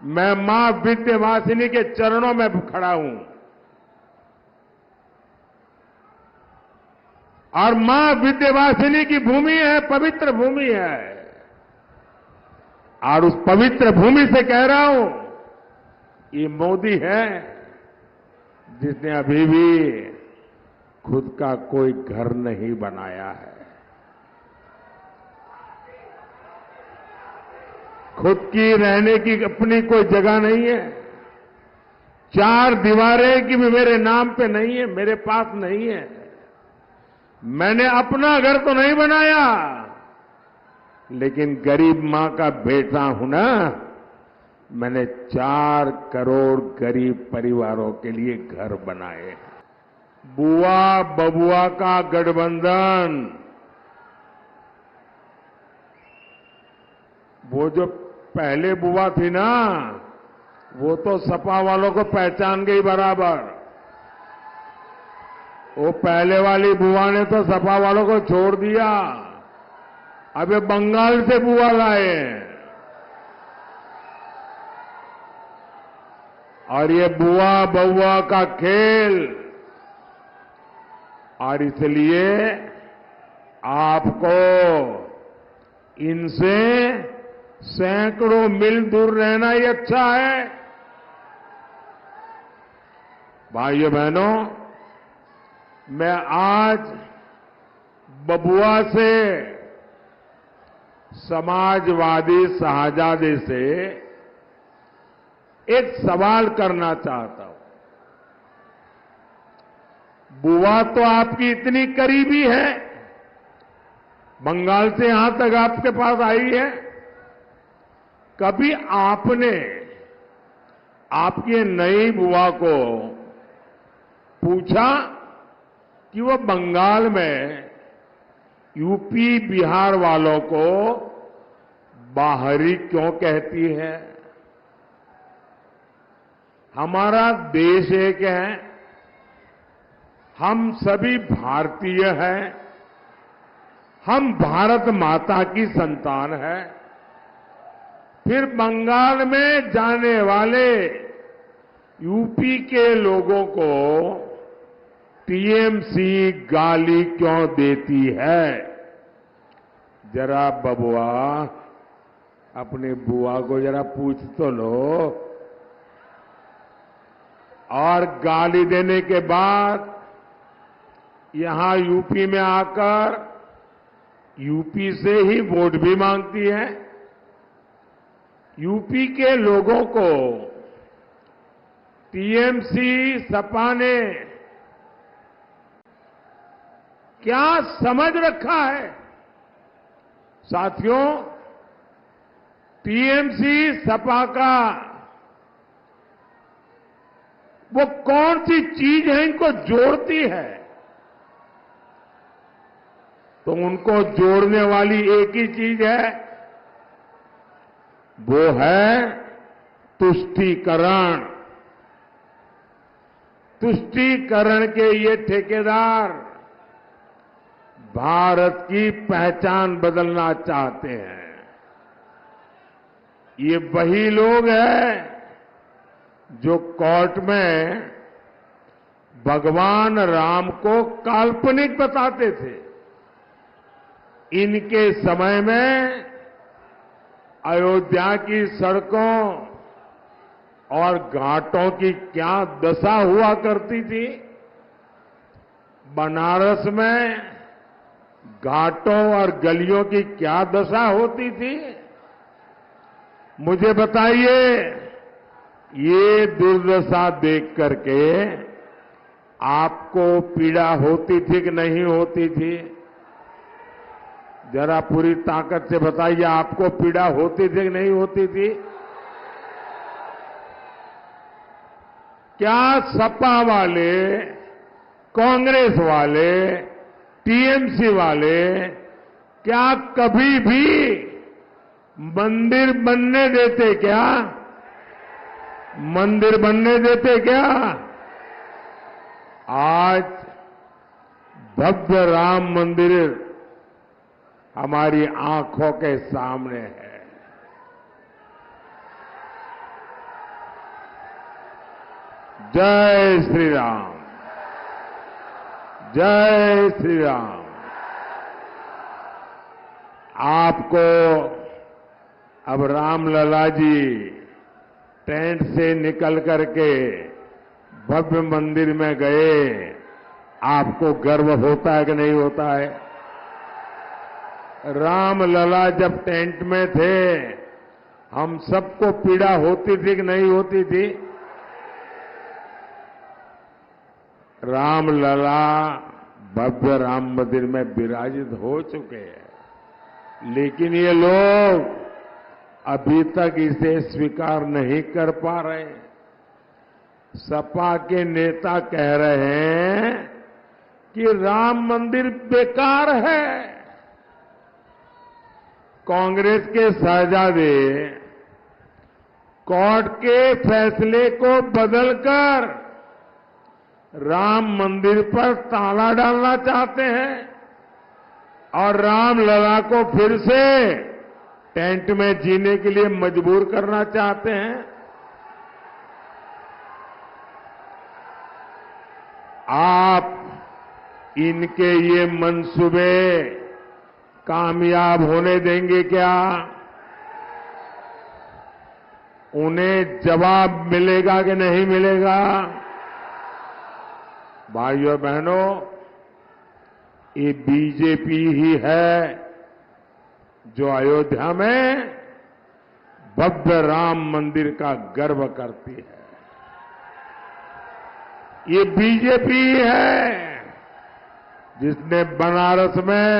मैं मां विंध्यवासिनी के चरणों में खड़ा हूं और मां विंध्यवासिनी की भूमि है, पवित्र भूमि है। और उस पवित्र भूमि से कह रहा हूं, ये मोदी है जिसने अभी भी खुद का कोई घर नहीं बनाया है, खुद की रहने की अपनी कोई जगह नहीं है, चार दीवारें की भी मेरे नाम पे नहीं है, मेरे पास नहीं है। मैंने अपना घर तो नहीं बनाया, लेकिन गरीब मां का बेटा हूं ना, मैंने 4 करोड़ गरीब परिवारों के लिए घर बनाए हैं। बुआ बबुआ का गठबंधन, वो जो पहले बुआ थी ना, वो तो सपा वालों को पहचान गई बराबर। वो पहले वाली बुआ ने तो सपा वालों को छोड़ दिया, अब ये बंगाल से बुआ लाए हैं। और ये बुआ बउआ का खेल, और इसलिए आपको इनसे सैकड़ों मील दूर रहना ही अच्छा है। भाइयों बहनों, मैं आज बबुआ से, समाजवादी शाहजादे से एक सवाल करना चाहता हूं। बुआ तो आपकी इतनी करीबी है, बंगाल से यहां तक आपके पास आई है, कभी आपने आपकी नई बुआ को पूछा कि वो बंगाल में यूपी बिहार वालों को बाहरी क्यों कहती है? हमारा देश एक है, हम सभी भारतीय हैं, हम भारत माता की संतान है। फिर बंगाल में जाने वाले यूपी के लोगों को टीएमसी गाली क्यों देती है? जरा बबुआ अपनी बुआ को जरा पूछ तो लो। और गाली देने के बाद यहां यूपी में आकर यूपी से ही वोट भी मांगती है। यूपी के लोगों को टीएमसी सपा ने क्या समझ रखा है? साथियों, टीएमसी सपा का वो कौन सी चीज है इनको जोड़ती है? तो उनको जोड़ने वाली एक ही चीज है, वो है तुष्टीकरण। तुष्टीकरण के ये ठेकेदार भारत की पहचान बदलना चाहते हैं। ये वही लोग हैं जो कोर्ट में भगवान राम को काल्पनिक बताते थे। इनके समय में अयोध्या की सड़कों और घाटों की क्या दशा हुआ करती थी। बनारस में घाटों और गलियों की क्या दशा होती थी। मुझे बताइए, ये दुर्दशा देख करके आपको पीड़ा होती थी कि नहीं होती थी? जरा पूरी ताकत से बताइए, आपको पीड़ा होती थी कि नहीं होती थी? क्या सपा वाले, कांग्रेस वाले, टीएमसी वाले क्या कभी भी मंदिर बनने देते क्या? मंदिर बनने देते क्या? आज भव्य राम मंदिर हमारी आंखों के सामने है। जय श्री राम, जय श्री राम। आपको अब रामलला जी टेंट से निकल करके भव्य मंदिर में गए, आपको गर्व होता है कि नहीं होता है? रामलला जब टेंट में थे, हम सबको पीड़ा होती थी कि नहीं होती थी? रामलला भव्य राम मंदिर में विराजित हो चुके हैं, लेकिन ये लोग अभी तक इसे स्वीकार नहीं कर पा रहे। सपा के नेता कह रहे हैं कि राम मंदिर बेकार है। कांग्रेस के शहजादे कोर्ट के फैसले को बदलकर राम मंदिर पर ताला डालना चाहते हैं और रामलला को फिर से टेंट में जीने के लिए मजबूर करना चाहते हैं। आप इनके ये मंसूबे कामयाब होने देंगे क्या? उन्हें जवाब मिलेगा कि नहीं मिलेगा? भाइयों बहनों, ये बीजेपी ही है जो अयोध्या में भव्य राम मंदिर का गर्व करती है। ये बीजेपी है जिसने बनारस में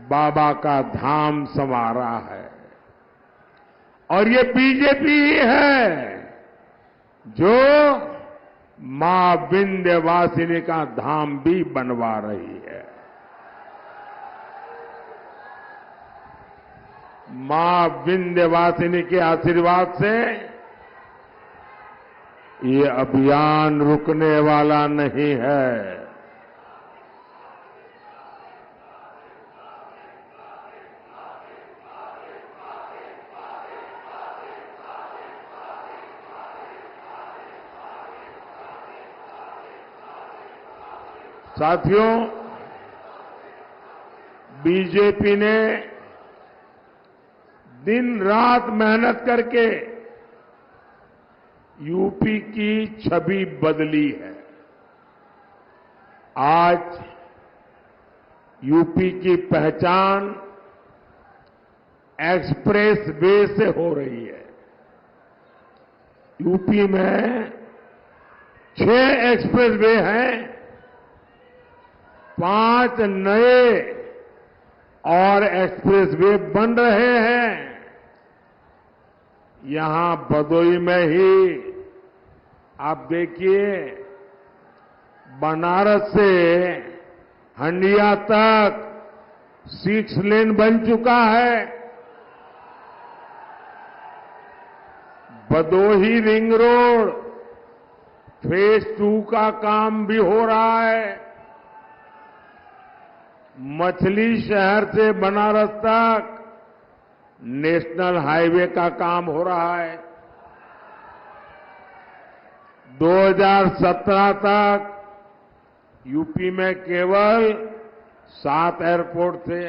बाबा का धाम संवारा है, और ये बीजेपी ही है जो मां विंध्यवासिनी का धाम भी बनवा रही है। मां विंध्यवासिनी के आशीर्वाद से ये अभियान रुकने वाला नहीं है। साथियों, बीजेपी ने दिन रात मेहनत करके यूपी की छवि बदली है। आज यूपी की पहचान एक्सप्रेस वे से हो रही है। यूपी में 6 एक्सप्रेस वे हैं, 5 नए और एक्सप्रेस वे बन रहे हैं। यहां भदोही में ही आप देखिए, बनारस से हंडिया तक 6 लेन बन चुका है। भदोही रिंग रोड फेज 2 का काम भी हो रहा है। मछली शहर से बनारस तक नेशनल हाईवे का काम हो रहा है। 2017 तक यूपी में केवल 7 एयरपोर्ट थे,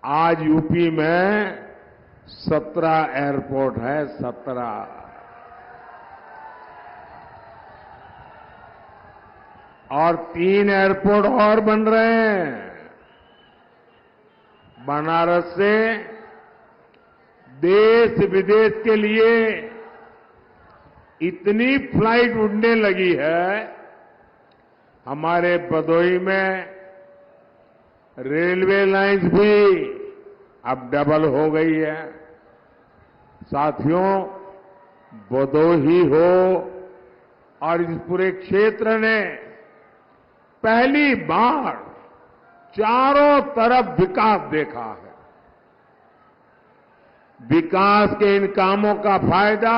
आज यूपी में 17 एयरपोर्ट है। 17 और 3 एयरपोर्ट और बन रहे हैं। बनारस से देश विदेश के लिए इतनी फ्लाइट उड़ने लगी है। हमारे भदोही में रेलवे लाइंस भी अब डबल हो गई है। साथियों, भदोही हो और इस पूरे क्षेत्र ने पहली बार चारों तरफ विकास देखा है। विकास के इन कामों का फायदा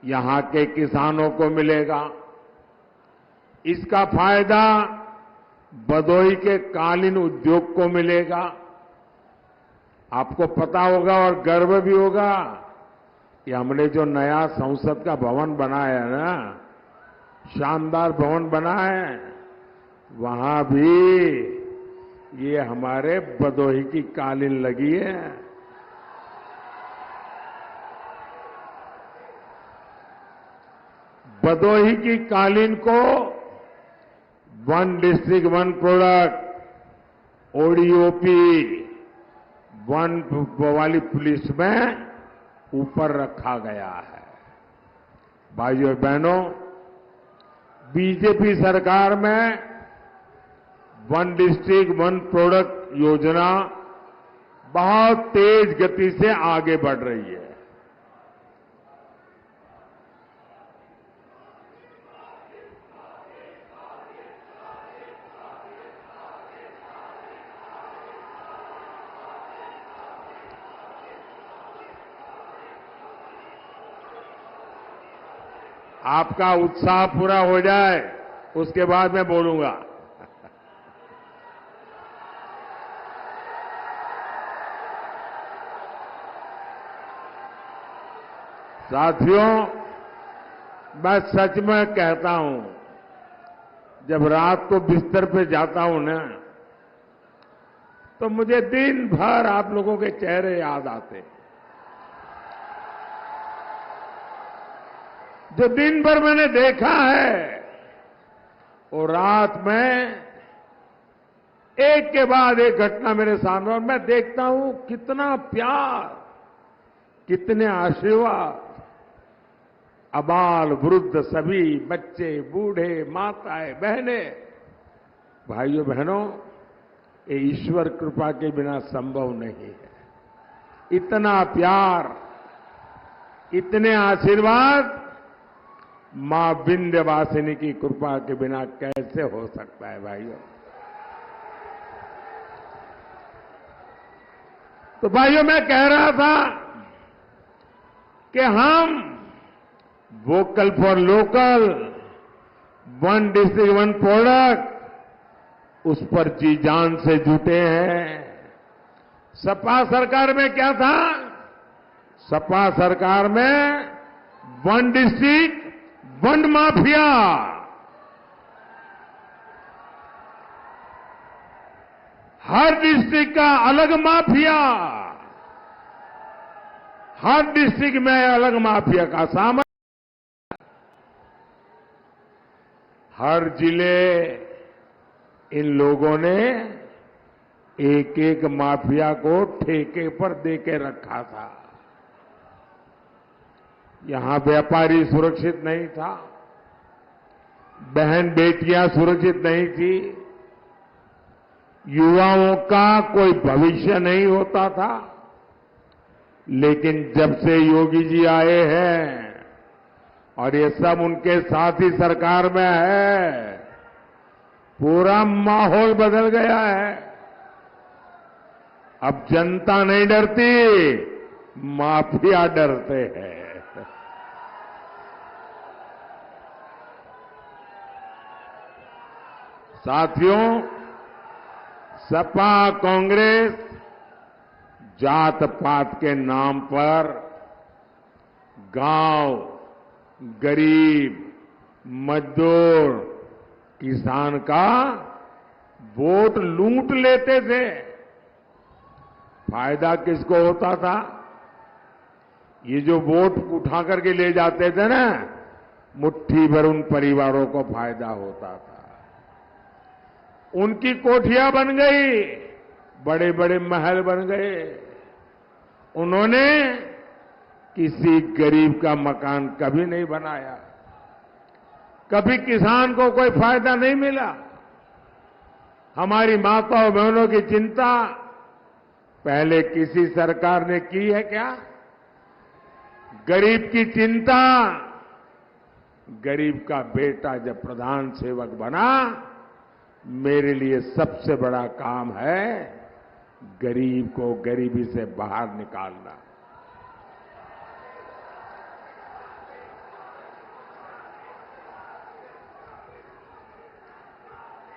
यहां के किसानों को मिलेगा। इसका फायदा भदोही के कालीन उद्योग को मिलेगा। आपको पता होगा और गर्व भी होगा ये हमने जो नया संसद का भवन बनाया है ना, शानदार भवन बना है, वहां भी ये हमारे भदोही की कालीन लगी है। भदोही की कालीन को one district one product ODOP one वाली पुलिस में ऊपर रखा गया है। भाइयों और बहनों, बीजेपी सरकार में वन डिस्ट्रिक्ट वन प्रोडक्ट योजना बहुत तेज गति से आगे बढ़ रही है। आपका उत्साह पूरा हो जाए उसके बाद मैं बोलूंगा। साथियों, मैं सच में कहता हूं, जब रात को बिस्तर पे जाता हूं ना, तो मुझे दिन भर आप लोगों के चेहरे याद आते हैं, जो दिन भर मैंने देखा है। और रात में एक के बाद एक घटना मेरे सामने, और मैं देखता हूं कितना प्यार, कितने आशीर्वाद, अबाल वृद्ध सभी, बच्चे बूढ़े, माताएं बहनें, भाइयों बहनों, ये ईश्वर कृपा के बिना संभव नहीं है। इतना प्यार, इतने आशीर्वाद मां विंध्यवासिनी की कृपा के बिना कैसे हो सकता है भाइयों। तो भाइयों, मैं कह रहा था कि हम vocal for local, one district one product, उस पर जी जान से जुटे हैं। सपा सरकार में क्या था? सपा सरकार में वन डिस्ट्रिक्ट वन माफिया, हर डिस्ट्रिक्ट का अलग माफिया, हर डिस्ट्रिक्ट में अलग माफिया का सामना, हर जिले इन लोगों ने एक एक माफिया को ठेके पर देके रखा था। यहां व्यापारी सुरक्षित नहीं था, बहन बेटियां सुरक्षित नहीं थी, युवाओं का कोई भविष्य नहीं होता था। लेकिन जब से योगी जी आए हैं और ये सब उनके साथ ही सरकार में है, पूरा माहौल बदल गया है। अब जनता नहीं डरती, माफिया डरते हैं। साथियों, सपा कांग्रेस जात पात के नाम पर गांव, गरीब, मजदूर, किसान का वोट लूट लेते थे। फायदा किसको होता था? ये जो वोट उठा करके ले जाते थे ना, मुट्ठी भर उन परिवारों को फायदा होता था। उनकी कोठियां बन गई, बड़े बड़े महल बन गए। उन्होंने किसी गरीब का मकान कभी नहीं बनाया, कभी किसान को कोई फायदा नहीं मिला। हमारी माताओं बहनों की चिंता पहले किसी सरकार ने की है क्या? गरीब की चिंता, गरीब का बेटा जब प्रधान सेवक बना, मेरे लिए सबसे बड़ा काम है गरीब को गरीबी से बाहर निकालना।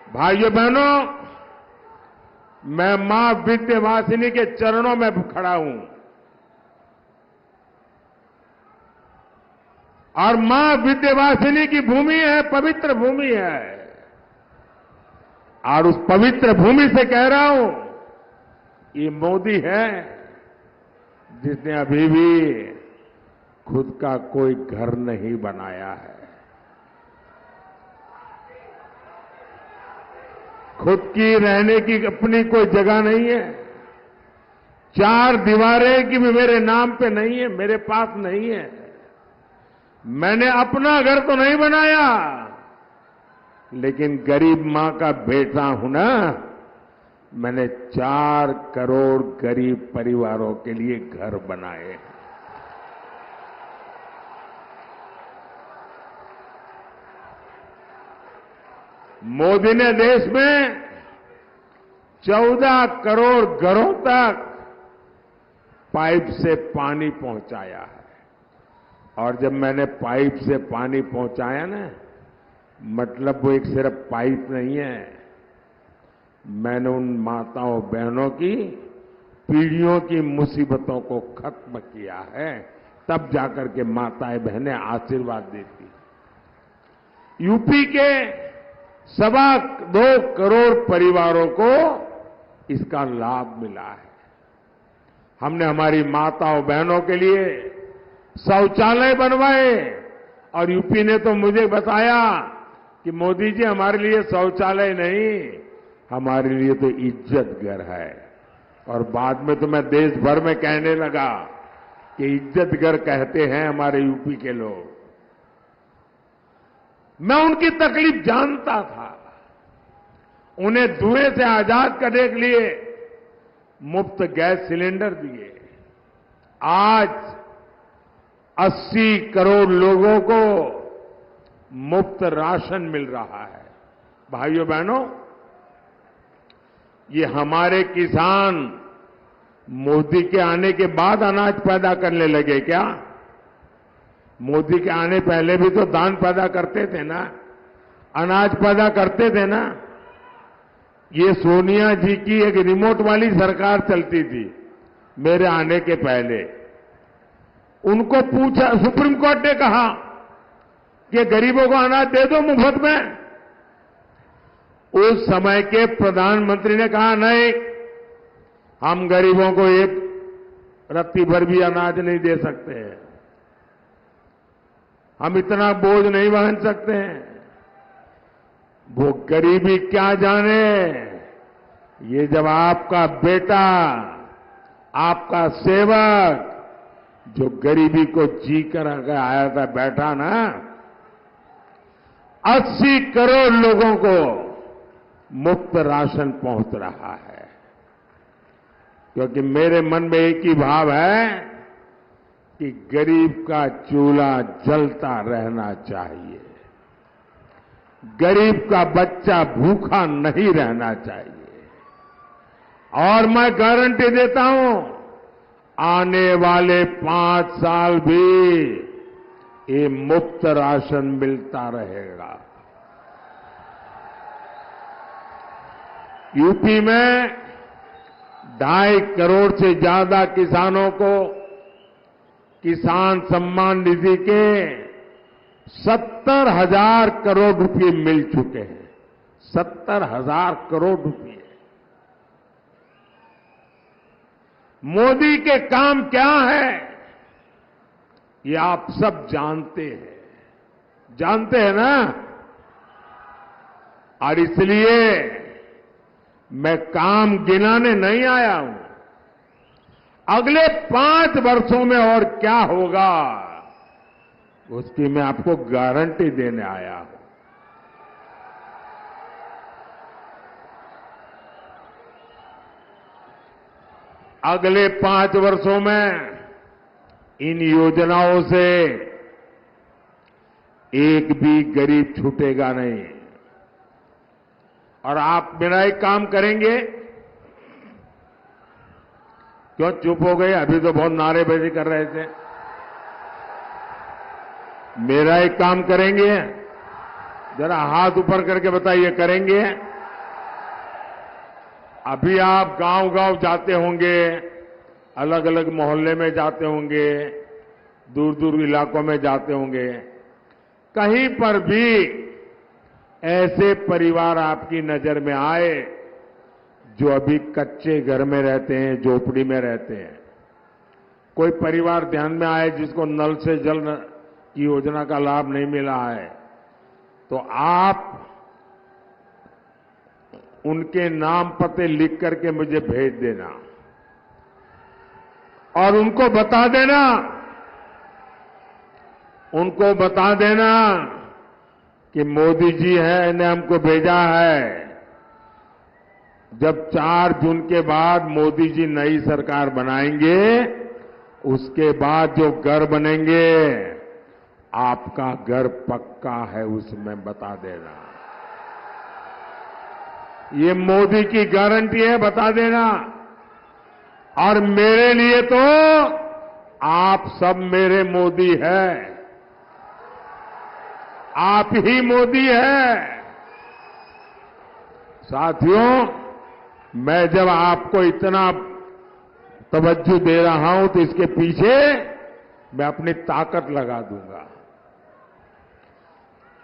भाइयों बहनों, मैं मां विंध्यवासिनी के चरणों में खड़ा हूं। और मां विंध्यवासिनी की भूमि है, पवित्र भूमि है। और उस पवित्र भूमि से कह रहा हूं, ये मोदी है जिसने अभी भी खुद का कोई घर नहीं बनाया है, खुद की रहने की अपनी कोई जगह नहीं है, चार दीवारें की भी मेरे नाम पे नहीं है, मेरे पास नहीं है। मैंने अपना घर तो नहीं बनाया, लेकिन गरीब मां का बेटा हूं ना, मैंने 4 करोड़ गरीब परिवारों के लिए घर बनाए। मोदी ने देश में 14 करोड़ घरों तक पाइप से पानी पहुंचाया है। और जब मैंने पाइप से पानी पहुंचाया ना, मतलब वो एक सिर्फ पाइप नहीं है, मैंने उन माताओं बहनों की पीढ़ियों की मुसीबतों को खत्म किया है, तब जाकर के माताएं बहनें आशीर्वाद देती। यूपी के 2.25 करोड़ परिवारों को इसका लाभ मिला है। हमने हमारी माताओं बहनों के लिए शौचालय बनवाए, और यूपी ने तो मुझे बताया कि मोदी जी हमारे लिए शौचालय नहीं, हमारे लिए तो इज्जत घर है। और बाद में तो मैं देश भर में कहने लगा कि इज्जत घर कहते हैं हमारे यूपी के लोग। मैं उनकी तकलीफ जानता था। उन्हें धुएं से आजाद करने के लिए मुफ्त गैस सिलेंडर दिए। आज 80 करोड़ लोगों को मुफ्त राशन मिल रहा है। भाइयों बहनों, ये हमारे किसान मोदी के आने के बाद अनाज पैदा करने लगे क्या? मोदी के आने पहले भी तो धान पैदा करते थे ना, अनाज पैदा करते थे ना। ये सोनिया जी की एक रिमोट वाली सरकार चलती थी मेरे आने के पहले। उनको पूछा, सुप्रीम कोर्ट ने कहा कि गरीबों को अनाज दे दो मुफ्त में। उस समय के प्रधानमंत्री ने कहा नहीं, हम गरीबों को एक रत्ती भर भी अनाज नहीं दे सकते हैं, हम इतना बोझ नहीं वहन सकते हैं। वो गरीबी क्या जाने, ये जब आपका बेटा, आपका सेवक जो गरीबी को जी कर आया था, बैठा ना, 80 करोड़ लोगों को मुफ्त राशन पहुंच रहा है। क्योंकि मेरे मन में एक ही भाव है कि गरीब का चूल्हा जलता रहना चाहिए, गरीब का बच्चा भूखा नहीं रहना चाहिए। और मैं गारंटी देता हूं, आने वाले 5 साल भी ये मुफ्त राशन मिलता रहेगा। यूपी में 2.5 करोड़ से ज्यादा किसानों को किसान सम्मान निधि के 70,000 करोड़ रुपए मिल चुके हैं। 70,000 करोड़ रुपए। मोदी के काम क्या है ये आप सब जानते हैं ना। और इसलिए मैं काम गिनाने नहीं आया हूं, अगले 5 वर्षों में और क्या होगा उसकी मैं आपको गारंटी देने आया हूं। अगले 5 वर्षों में इन योजनाओं से एक भी गरीब छूटेगा नहीं। और आप मेरा एक काम करेंगे। क्यों चुप हो गए? अभी तो बहुत नारेबाजी कर रहे थे। मेरा एक काम करेंगे, जरा हाथ ऊपर करके बताइए, करेंगे? अभी आप गांव-गांव जाते होंगे, अलग अलग मोहल्ले में जाते होंगे, दूर दूर इलाकों में जाते होंगे, कहीं पर भी ऐसे परिवार आपकी नजर में आए जो अभी कच्चे घर में रहते हैं, झोपड़ी में रहते हैं, कोई परिवार ध्यान में आए जिसको नल से जल की योजना का लाभ नहीं मिला है, तो आप उनके नाम पते लिख करके मुझे भेज देना और उनको बता देना कि मोदी जी है ने हमको भेजा है। जब 4 जून के बाद मोदी जी नई सरकार बनाएंगे, उसके बाद जो घर बनेंगे, आपका घर पक्का है उसमें बता देना। ये मोदी की गारंटी है, बता देना। और मेरे लिए तो आप सब मेरे मोदी है, आप ही मोदी है। साथियों, मैं जब आपको इतना तवज्जो दे रहा हूं तो इसके पीछे मैं अपनी ताकत लगा दूंगा।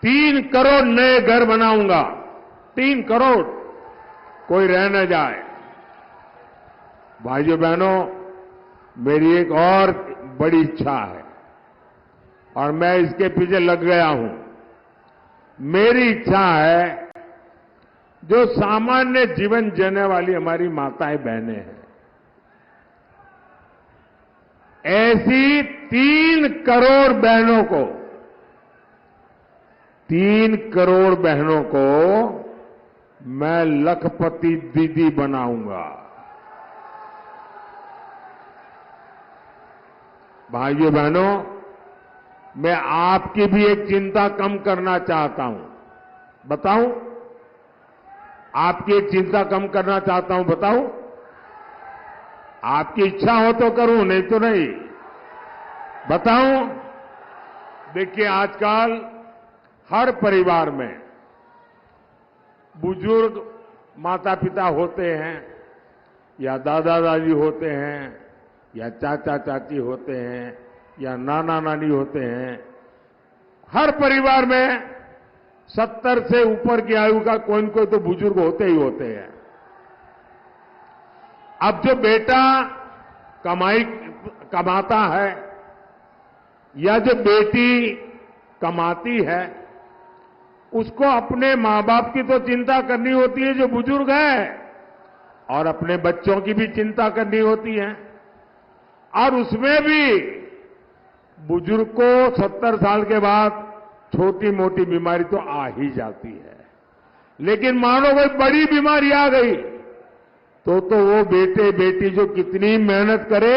3 करोड़ नए घर बनाऊंगा, 3 करोड़, कोई रह न जाए। भाइयों बहनों, मेरी एक और बड़ी इच्छा है और मैं इसके पीछे लग गया हूं। मेरी इच्छा है, जो सामान्य जीवन जीने वाली हमारी माताएं बहनें हैं, ऐसी 3 करोड़ बहनों को, 3 करोड़ बहनों को मैं लखपति दीदी बनाऊंगा। भाइयों बहनों, मैं आपकी भी एक चिंता कम करना चाहता हूं। बताऊं? आपकी एक चिंता कम करना चाहता हूं, बताऊं? आपकी इच्छा हो तो करूं, नहीं तो नहीं। बताऊं? देखिए, आजकल हर परिवार में बुजुर्ग माता पिता होते हैं, या दादा दादी होते हैं, या चाचा चाची होते हैं, या नाना नानी होते हैं। हर परिवार में 70 से ऊपर की आयु का कोई न कोई तो बुजुर्ग होते ही होते हैं। अब जो बेटा कमाता है या जो बेटी कमाती है, उसको अपने मां बाप की तो चिंता करनी होती है जो बुजुर्ग है, और अपने बच्चों की भी चिंता करनी होती है। और उसमें भी बुजुर्ग को 70 साल के बाद छोटी मोटी बीमारी तो आ ही जाती है, लेकिन मानो कोई बड़ी बीमारी आ गई तो वो बेटे बेटी जो कितनी मेहनत करे,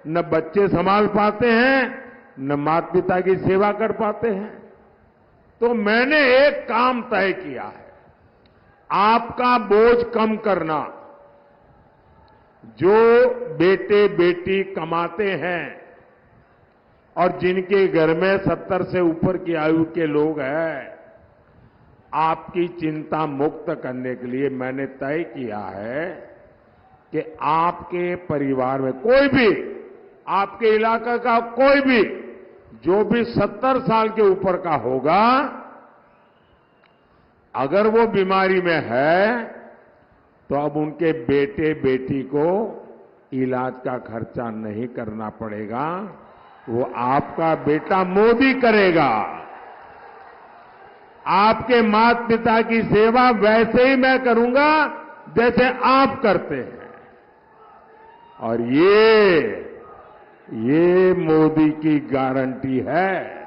न बच्चे संभाल पाते हैं, न माता पिता की सेवा कर पाते हैं। तो मैंने एक काम तय किया है, आपका बोझ कम करना। जो बेटे बेटी कमाते हैं और जिनके घर में 70 से ऊपर की आयु के लोग हैं, आपकी चिंता मुक्त करने के लिए मैंने तय किया है कि आपके परिवार में कोई भी, आपके इलाका का कोई भी, जो भी 70 साल के ऊपर का होगा, अगर वो बीमारी में है, तो अब उनके बेटे बेटी को इलाज का खर्चा नहीं करना पड़ेगा, वो आपका बेटा मोदी करेगा। आपके माता पिता की सेवा वैसे ही मैं करूंगा जैसे आप करते हैं। और ये मोदी की गारंटी है।